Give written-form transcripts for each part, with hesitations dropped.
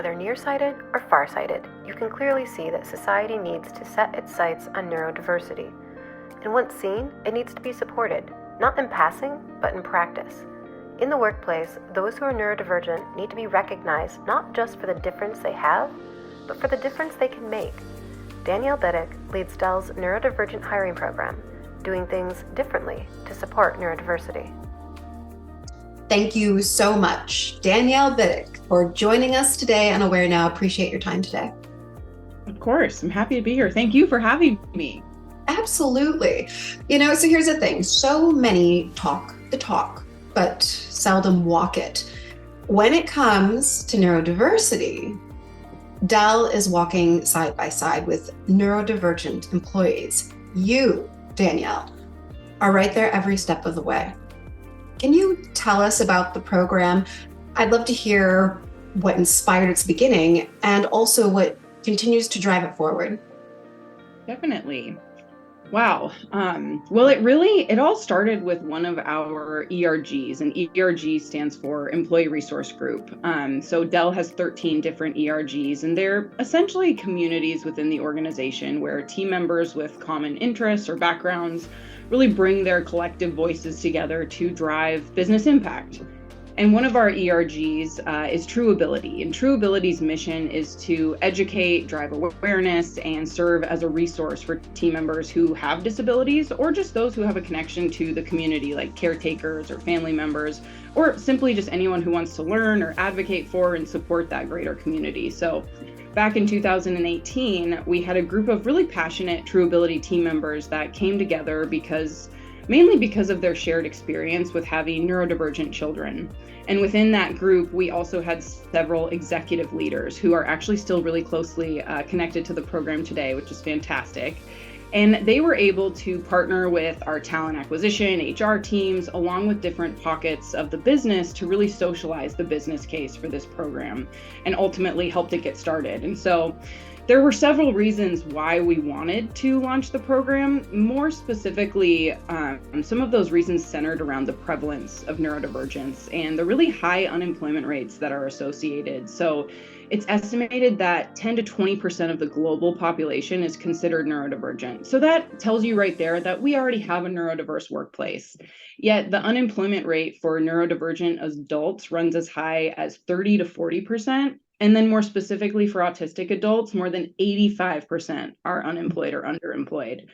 Whether nearsighted or farsighted, you can clearly see that society needs to set its sights on neurodiversity. And once seen, it needs to be supported, not in passing, but in practice. In the workplace, those who are neurodivergent need to be recognized not just for the difference they have, but for the difference they can make. Danielle Biddick leads Dell's Neurodivergent hiring program, doing things differently to support neurodiversity. Thank you so much, Danielle Biddick, for joining us today on AwareNow. Appreciate your time today. Of course, I'm happy to be here. Thank you for having me. Absolutely. So here's the thing. So many talk the talk, but seldom walk it. When it comes to neurodiversity, Dell is walking side by side with neurodivergent employees. You, Danielle, are right there every step of the way. Can you tell us about the program? I'd love to hear what inspired its beginning and also what continues to drive it forward. Definitely. Wow. Well, it all started with one of our ERGs, and ERG stands for Employee Resource Group. So Dell has 13 different ERGs, and they're essentially communities within the organization where team members with common interests or backgrounds really bring their collective voices together to drive business impact. And one of our ERGs is True Ability. And True Ability's mission is to educate, drive awareness, and serve as a resource for team members who have disabilities or just those who have a connection to the community, like caretakers or family members, or simply just anyone who wants to learn or advocate for and support that greater community. So back in 2018, we had a group of really passionate True Ability team members that came together mainly because of their shared experience with having neurodivergent children. And within that group, we also had several executive leaders who are actually still really closely connected to the program today, which is fantastic. And they were able to partner with our talent acquisition, HR teams, along with different pockets of the business to really socialize the business case for this program and ultimately helped it get started. And so there were several reasons why we wanted to launch the program. More specifically, some of those reasons centered around the prevalence of neurodivergence and the really high unemployment rates that are associated. So it's estimated that 10 to 20% of the global population is considered neurodivergent. So that tells you right there that we already have a neurodiverse workplace. Yet the unemployment rate for neurodivergent adults runs as high as 30 to 40%. And then more specifically for autistic adults, more than 85% are unemployed or underemployed.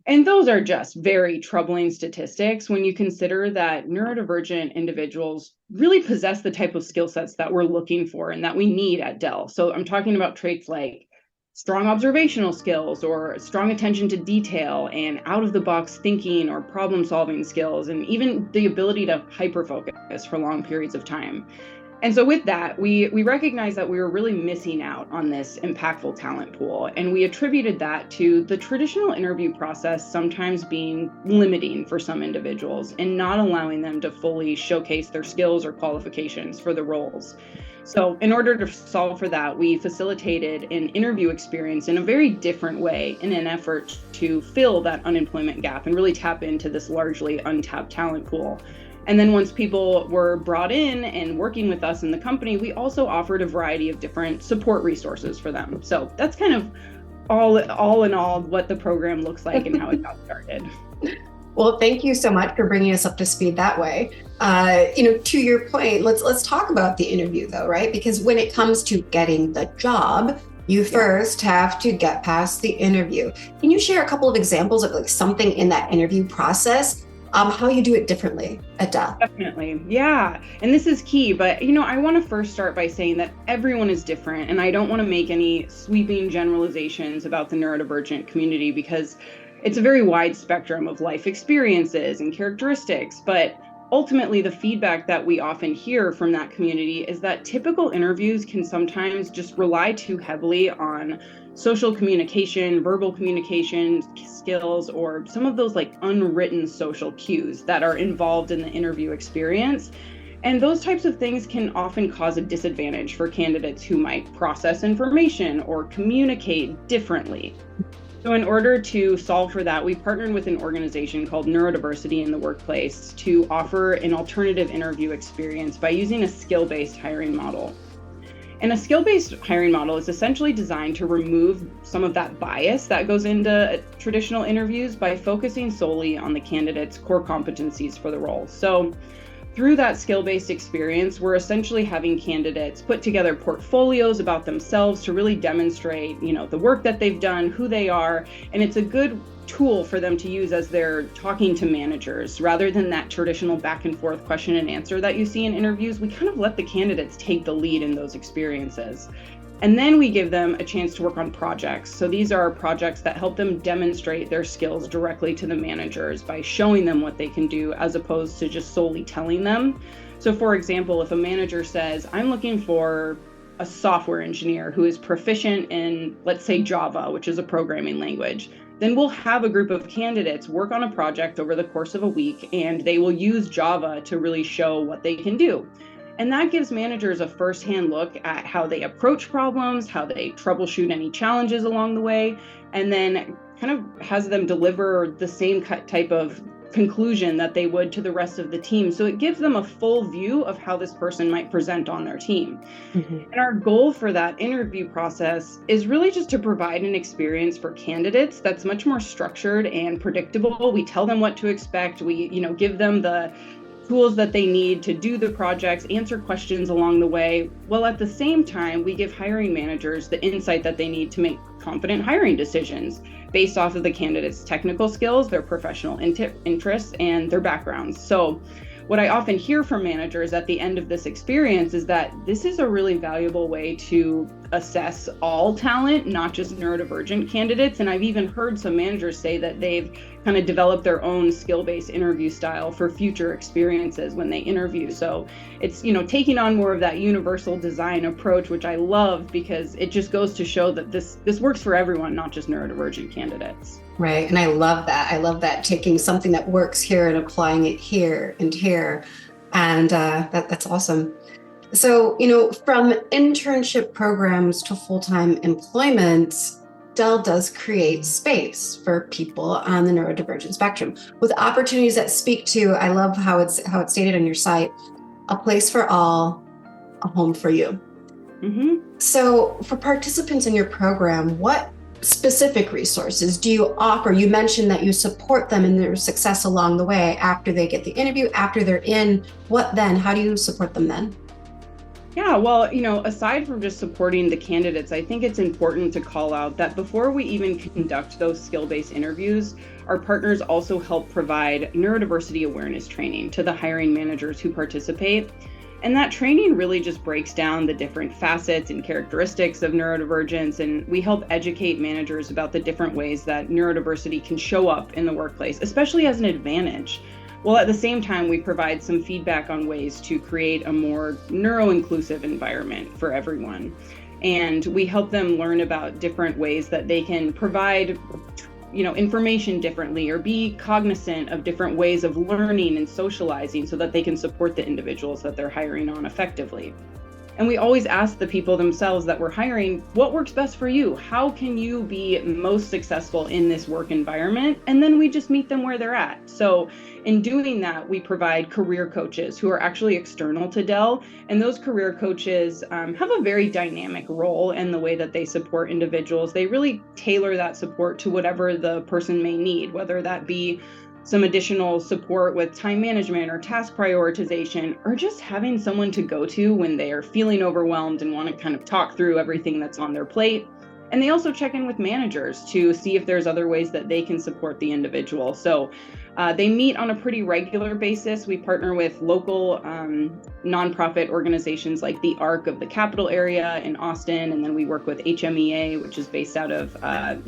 And those are just very troubling statistics when you consider that neurodivergent individuals really possess the type of skill sets that we're looking for and that we need at Dell. So I'm talking about traits like strong observational skills or strong attention to detail and out-of-the-box thinking or problem-solving skills, and even the ability to hyper-focus for long periods of time. And so with that, we recognized that we were really missing out on this impactful talent pool. And we attributed that to the traditional interview process sometimes being limiting for some individuals and not allowing them to fully showcase their skills or qualifications for the roles. So in order to solve for that, we facilitated an interview experience in a very different way in an effort to fill that unemployment gap and really tap into this largely untapped talent pool. And then once people were brought in and working with us in the company, we also offered a variety of different support resources for them. So that's kind of all in all what the program looks like and how it got started. Well, thank you so much for bringing us up to speed that way. To your point, let's talk about the interview though, right? Because when it comes to getting the job, you first have to get past the interview. Can you share a couple of examples of like something in that interview process? How you do it differently at Dell? Definitely. Yeah. And this is key, but I want to first start by saying that everyone is different, and I don't want to make any sweeping generalizations about the neurodivergent community because it's a very wide spectrum of life experiences and characteristics. But ultimately, the feedback that we often hear from that community is that typical interviews can sometimes just rely too heavily on social communication, verbal communication skills, or some of those like unwritten social cues that are involved in the interview experience. And those types of things can often cause a disadvantage for candidates who might process information or communicate differently. So in order to solve for that, we partnered with an organization called Neurodiversity in the Workplace to offer an alternative interview experience by using a skill-based hiring model. And a skill-based hiring model is essentially designed to remove some of that bias that goes into traditional interviews by focusing solely on the candidate's core competencies for the role. So through that skill-based experience, we're essentially having candidates put together portfolios about themselves to really demonstrate, the work that they've done, who they are, and it's a good tool for them to use as they're talking to managers. Rather than that traditional back and forth question and answer that you see in interviews, we kind of let the candidates take the lead in those experiences. And then we give them a chance to work on projects. So these are projects that help them demonstrate their skills directly to the managers by showing them what they can do as opposed to just solely telling them. So for example, if a manager says, I'm looking for a software engineer who is proficient in, let's say, Java, which is a programming language, then we'll have a group of candidates work on a project over the course of a week, and they will use Java to really show what they can do. And that gives managers a firsthand look at how they approach problems, how they troubleshoot any challenges along the way, and then kind of has them deliver the same type of conclusion that they would to the rest of the team. So it gives them a full view of how this person might present on their team. And our goal for that interview process is really just to provide an experience for candidates that's much more structured and predictable. We tell them what to expect. We, give them the tools that they need to do the projects, answer questions along the way, while at the same time, we give hiring managers the insight that they need to make confident hiring decisions based off of the candidate's technical skills, their professional interests, and their backgrounds. So what I often hear from managers at the end of this experience is that this is a really valuable way to assess all talent, not just neurodivergent candidates. And I've even heard some managers say that they've kind of developed their own skill-based interview style for future experiences when they interview. So it's, taking on more of that universal design approach, which I love because it just goes to show that this works for everyone, not just neurodivergent candidates. Right. And I love that. I love that, taking something that works here and applying it here and here. And that's awesome. So, from internship programs to full-time employment, Dell does create space for people on the neurodivergent spectrum with opportunities that speak to, I love how it's stated on your site, a place for all, a home for you. So for participants in your program, what specific resources do you offer? You mentioned that you support them in their success along the way after they get the interview, after they're in. What then? How do you support them then? Yeah, well, aside from just supporting the candidates, I think it's important to call out that before we even conduct those skill-based interviews, our partners also help provide neurodiversity awareness training to the hiring managers who participate. And that training really just breaks down the different facets and characteristics of neurodivergence, and we help educate managers about the different ways that neurodiversity can show up in the workplace, especially as an advantage. While at the same time, we provide some feedback on ways to create a more neuro-inclusive environment for everyone. And we help them learn about different ways that they can provide information differently or be cognizant of different ways of learning and socializing so that they can support the individuals that they're hiring on effectively. And we always ask the people themselves that we're hiring, what works best for you? How can you be most successful in this work environment? And then we just meet them where they're at. So in doing that, we provide career coaches who are actually external to Dell. And those career coaches have a very dynamic role in the way that they support individuals. They really tailor that support to whatever the person may need, whether that be some additional support with time management or task prioritization, or just having someone to go to when they are feeling overwhelmed and want to kind of talk through everything that's on their plate. And they also check in with managers to see if there's other ways that they can support the individual. So they meet on a pretty regular basis. We partner with local nonprofit organizations like the ARC of the capital area in Austin, and then we work with HMEA, which is based out of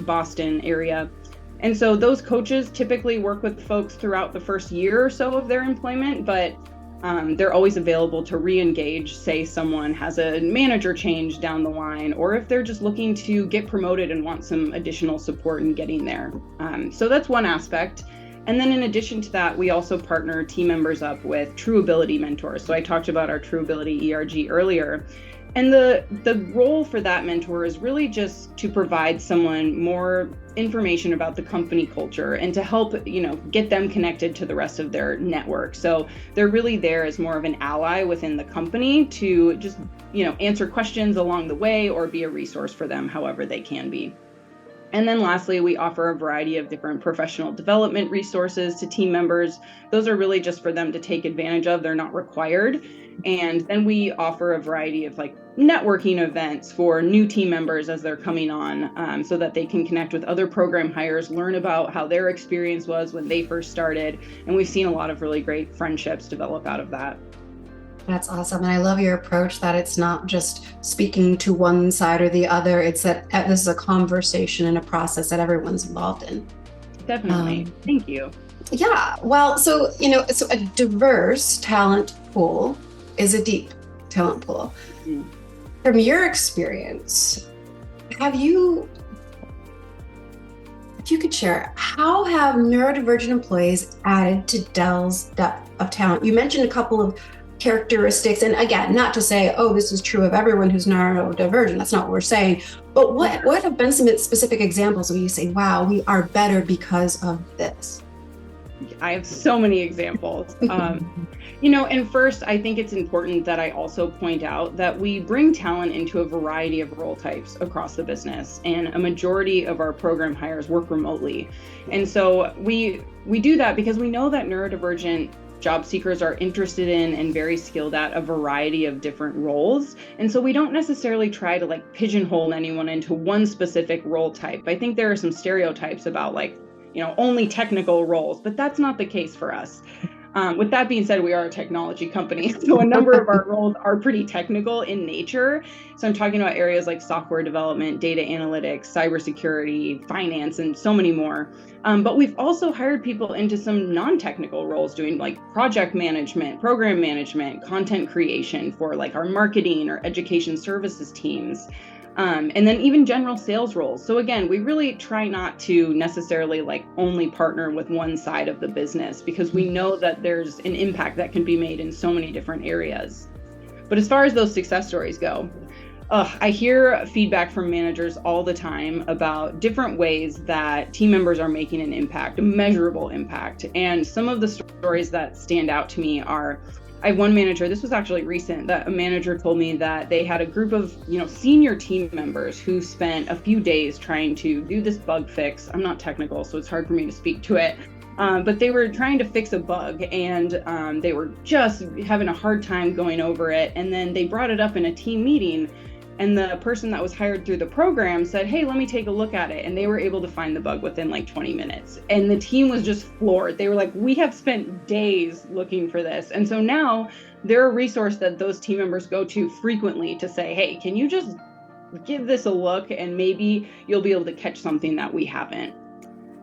Boston area. And so those coaches typically work with folks throughout the first year or so of their employment, but they're always available to re-engage, say someone has a manager change down the line, or if they're just looking to get promoted and want some additional support in getting there. So that's one aspect. And then in addition to that, we also partner team members up with True Ability mentors. So I talked about our True Ability ERG earlier. And the role for that mentor is really just to provide someone more information about the company culture and to help, get them connected to the rest of their network. So they're really there as more of an ally within the company to just, answer questions along the way or be a resource for them however they can be. And then lastly, we offer a variety of different professional development resources to team members. Those are really just for them to take advantage of. They're not required. And then we offer a variety of networking events for new team members as they're coming on, so that they can connect with other program hires, learn about how their experience was when they first started. And we've seen a lot of really great friendships develop out of that. That's awesome. And I love your approach that it's not just speaking to one side or the other. It's that this is a conversation and a process that everyone's involved in. Definitely. Thank you. Yeah. Well, so a diverse talent pool is a deep talent pool. Mm-hmm. From your experience, if you could share, how have neurodivergent employees added to Dell's depth of talent? You mentioned a couple of characteristics, and again, not to say, oh, this is true of everyone who's neurodivergent. That's not what we're saying. But what have been some specific examples where you say, wow, we are better because of this? I have so many examples. And first, I think it's important that I also point out that we bring talent into a variety of role types across the business, and a majority of our program hires work remotely. And so we do that because we know that neurodivergent job seekers are interested in and very skilled at a variety of different roles. And so we don't necessarily try to pigeonhole anyone into one specific role type. I think there are some stereotypes about only technical roles, but that's not the case for us. With that being said, we are a technology company, so a number of our roles are pretty technical in nature. So I'm talking about areas like software development, data analytics, cybersecurity, finance, and so many more. But we've also hired people into some non-technical roles doing project management, program management, content creation for our marketing or education services teams. And then even general sales roles. So again, we really try not to necessarily only partner with one side of the business, because we know that there's an impact that can be made in so many different areas. But as far as those success stories go, I hear feedback from managers all the time about different ways that team members are making an impact, a measurable impact. And some of the stories that stand out to me are, I have one manager, this was actually recent, that a manager told me that they had a group of, senior team members who spent a few days trying to do this bug fix. I'm not technical, so it's hard for me to speak to it. But they were trying to fix a bug, and they were just having a hard time going over it. And then they brought it up in a team meeting, and the person that was hired through the program said, hey, let me take a look at it. And they were able to find the bug within 20 minutes. And the team was just floored. They were like, we have spent days looking for this. And so now they're a resource that those team members go to frequently to say, hey, can you just give this a look? And maybe you'll be able to catch something that we haven't.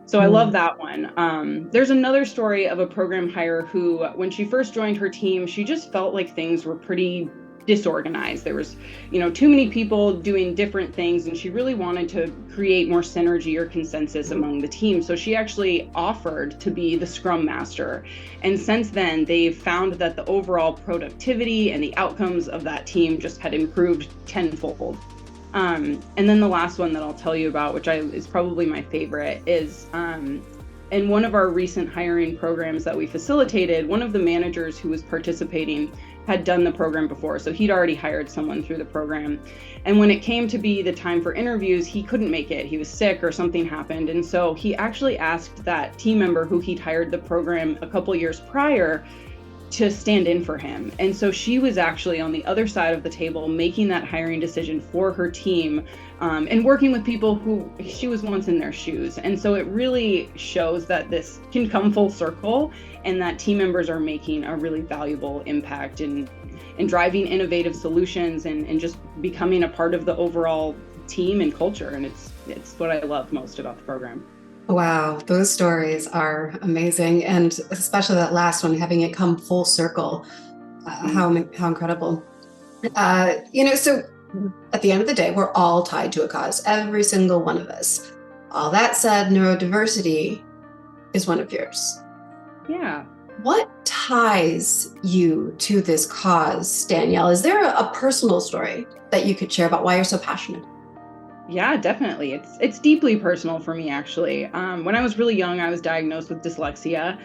So I love that one. There's another story of a program hire who, when she first joined her team, she just felt like things were pretty disorganized. There was, too many people doing different things, and she really wanted to create more synergy or consensus among the team. So she actually offered to be the Scrum Master. And since then, they've found that the overall productivity and the outcomes of that team just had improved tenfold. And then the last one that I'll tell you about, which is probably my favorite, is in one of our recent hiring programs that we facilitated, one of the managers who was participating had done the program before. So he'd already hired someone through the program. And when it came to be the time for interviews, he couldn't make it. He was sick or something happened. And so he actually asked that team member who he'd hired the program a couple years prior to stand in for him. And so she was actually on the other side of the table making that hiring decision for her team, and working with people who she was once in their shoes. And so it really shows that this can come full circle, and that team members are making a really valuable impact in driving innovative solutions and just becoming a part of the overall team and culture. And it's what I love most about the program. Wow, those stories are amazing. And especially that last one, having it come full circle, how incredible. So at the end of the day, we're all tied to a cause, every single one of us. All that said, neurodiversity is one of yours. Yeah. What ties you to this cause, Danielle? Is there a personal story that you could share about why you're so passionate? Yeah, definitely. It's deeply personal for me, actually. When I was really young, I was diagnosed with dyslexia.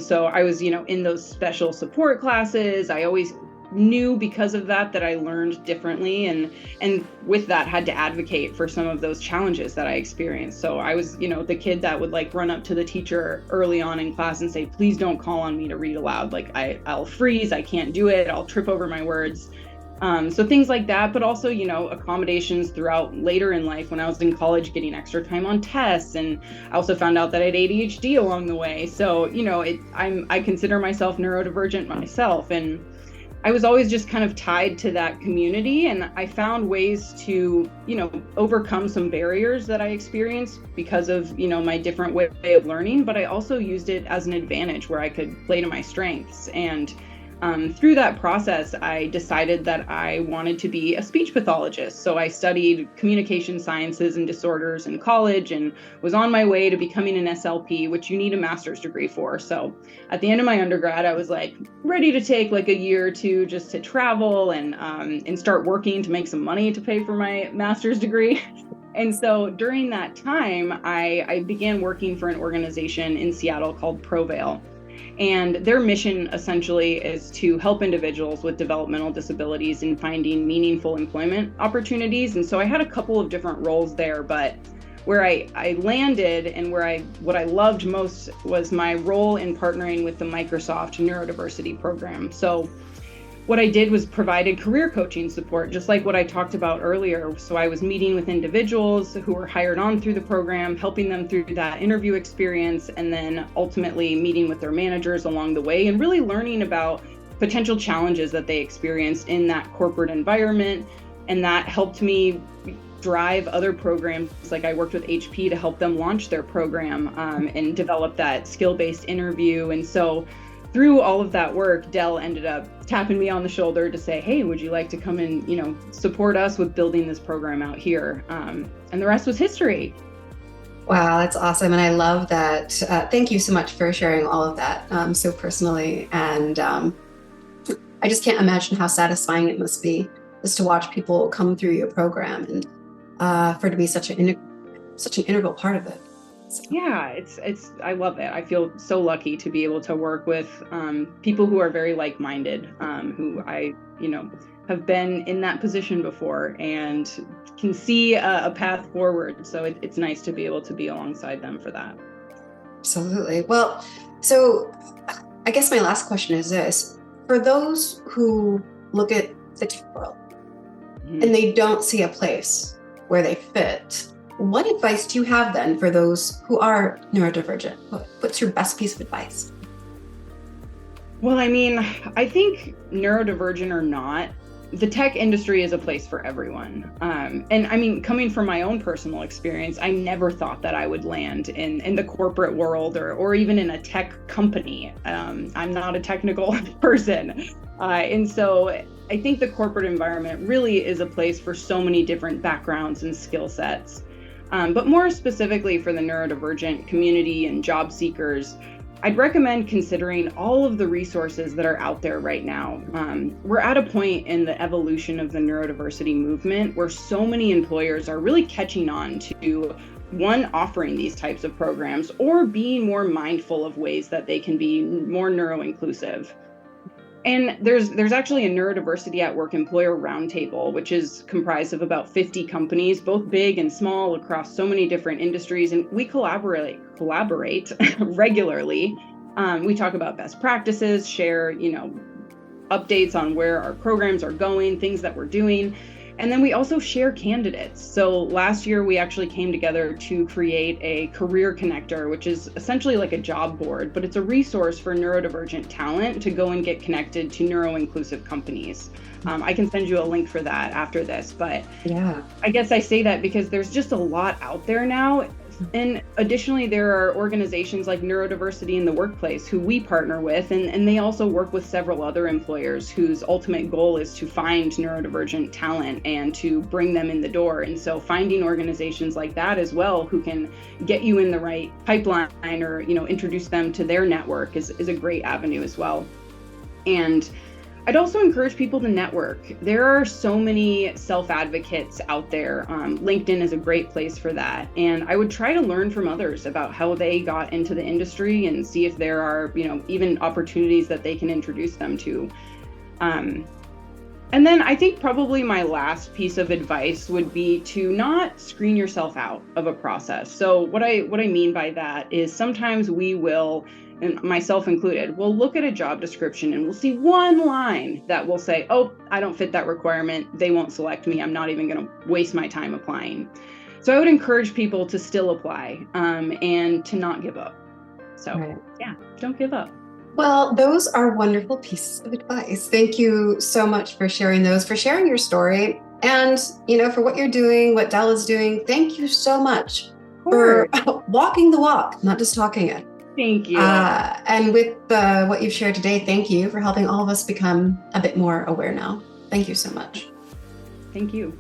So I was, in those special support classes. I always knew because of that I learned differently, and with that had to advocate for some of those challenges that I experienced. So I was, the kid that would like run up to the teacher early on in class and say, please don't call on me to read aloud. Like I'll freeze, I can't do it, I'll trip over my words. So things like that, but also, accommodations throughout later in life when I was in college, getting extra time on tests. And I also found out that I had ADHD along the way. So, I consider myself neurodivergent myself. And I was always just kind of tied to that community. And I found ways to, overcome some barriers that I experienced because of, my different way of learning. But I also used it as an advantage where I could play to my strengths. And through that process, I decided that I wanted to be a speech pathologist. So I studied communication sciences and disorders in college and was on my way to becoming an SLP, which you need a master's degree for. So at the end of my undergrad, I was like ready to take like a year or two just to travel and start working to make some money to pay for my master's degree. And so during that time, I began working for an organization in Seattle called Prevail. And their mission essentially is to help individuals with developmental disabilities in finding meaningful employment opportunities. And so I had a couple of different roles there, but where I landed and what I loved most was my role in partnering with the Microsoft Neurodiversity program. So what I did was provided career coaching support, just like what I talked about earlier. So I was meeting with individuals who were hired on through the program, helping them through that interview experience, and then ultimately meeting with their managers along the way and really learning about potential challenges that they experienced in that corporate environment. And that helped me drive other programs. Like I worked with HP to help them launch their program and develop that skill-based interview. And so through all of that work, Dell ended up tapping me on the shoulder to say, hey, would you like to come and, support us with building this program out here? And the rest was history. Wow, that's awesome. And I love that. Thank you so much for sharing all of that so personally. And I just can't imagine how satisfying it must be just to watch people come through your program and for it to be such an integral part of it. So. Yeah, I love it. I feel so lucky to be able to work with people who are very like-minded, who I, have been in that position before and can see a path forward. So it's nice to be able to be alongside them for that. Absolutely. Well, so I guess my last question is this. For those who look at the tech world and they don't see a place where they fit, what advice do you have then for those who are neurodivergent? What's your best piece of advice? Well, I think neurodivergent or not, the tech industry is a place for everyone. And coming from my own personal experience, I never thought that I would land in the corporate world or even in a tech company. I'm not a technical person. And so I think the corporate environment really is a place for so many different backgrounds and skill sets. But more specifically for the neurodivergent community and job seekers, I'd recommend considering all of the resources that are out there right now. We're at a point in the evolution of the neurodiversity movement where so many employers are really catching on to, one, offering these types of programs or being more mindful of ways that they can be more neuro-inclusive. And there's actually a Neurodiversity at Work Employer Roundtable, which is comprised of about 50 companies, both big and small, across so many different industries. And we collaborate regularly. We talk about best practices, share, updates on where our programs are going, things that we're doing. And then we also share candidates. So last year, we actually came together to create a career connector, which is essentially like a job board, but it's a resource for neurodivergent talent to go and get connected to neuro-inclusive companies. I can send you a link for that after this, but yeah, I guess I say that because there's just a lot out there now. And additionally, there are organizations like Neurodiversity in the Workplace who we partner with, and they also work with several other employers whose ultimate goal is to find neurodivergent talent and to bring them in the door. And so finding organizations like that as well who can get you in the right pipeline or, introduce them to their network is a great avenue as well. And I'd also encourage people to network. There are so many self-advocates out there. LinkedIn is a great place for that. And I would try to learn from others about how they got into the industry and see if there are, even opportunities that they can introduce them to. And then I think probably my last piece of advice would be to not screen yourself out of a process. So what I mean by that is sometimes we will, and myself included, we'll look at a job description and we'll see one line that will say, oh, I don't fit that requirement. They won't select me. I'm not even going to waste my time applying. So I would encourage people to still apply and to not give up. So yeah, don't give up. Well, those are wonderful pieces of advice. Thank you so much for sharing those, for sharing your story, and, for what you're doing, what Dell is doing. Thank you so much for walking the walk, not just talking it. Thank you. And with what you've shared today, thank you for helping all of us become a bit more aware now. Thank you so much. Thank you.